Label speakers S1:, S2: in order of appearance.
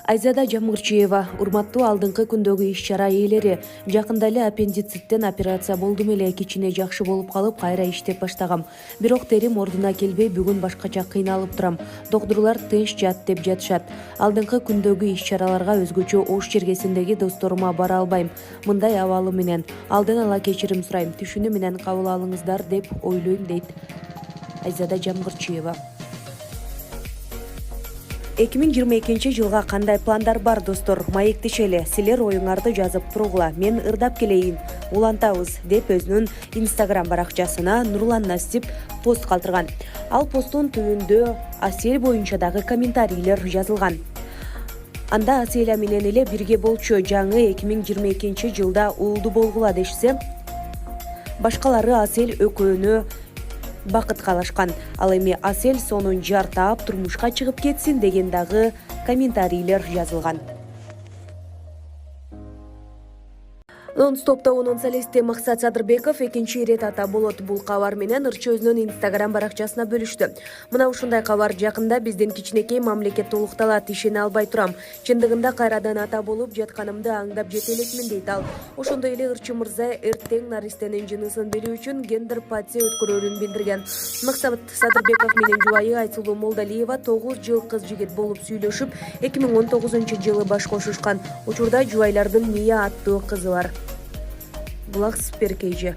S1: Айзада Жамгырчиева, урматтуу алдыңкы күндөгү иш-чара ээлери, жакында эле аппендициттен операция болдум эле, кичине жакшы болуп калып, кайра иштеп баштагам. Бирок терим ордуна келбей, бүгүн башкача кыйналып турам. Доктурлар тынч жат деп жатышат. Алдыңкы күндөгү иш-чараларга өзгөчө Ош чергесиндеги досторума бара албайм. Мындай абалы менен алдын ала кечирим сурайм. Түшүнүү менен кабыл алыңыздар деп ойлойм, дейт Айзада Жамгырчиева. 2022 жылга кандай пландар бар, достор? Маектешели, силер оюңарды жазып тургула. Мен ырдап келейин, улантабыз, деп өзүнүн Instagram баракчасына Нурлан Насип пост калтырган. Ал посттун түбүндө Асель боюнча дагы комментарийлер жазылган. Анда Аселя менен эле бирге болчу, жаңы 2022 жылда уулду болгула дешсе, башкалары Асель экөөнө бакыт каалашкан. Ал эми Асель сонун жар таап турмушка чыгып кетсин деген дагы комментарийлер жазылган. Нон-стоп солисти Максат Садырбеков экинчи ирет ата болот. Бул кабар менен ырчы өзүнүн Instagram баракчасына бөлүштү. Мына ушундай кабар: жакында биздин кичинекей мамлекет толукталат, ишене албай турам. Чындыгында кайрадан ата болуп жатканымды аңдап жете элекмин, дейт ал. Ошондой эле ырчы мырза эртең наристенин жынысын билүү үчүн гендер патия өткөрөрүн билдирген. Максат Садырбеков менен жубайы Айсулуу Молдалиева 9 жыл кыз жигит болуп сүйлөшүп, 2019 баш кошушкан. Учурда жубайлардын Мия аттуу кызы бар. Булак Сперкейже.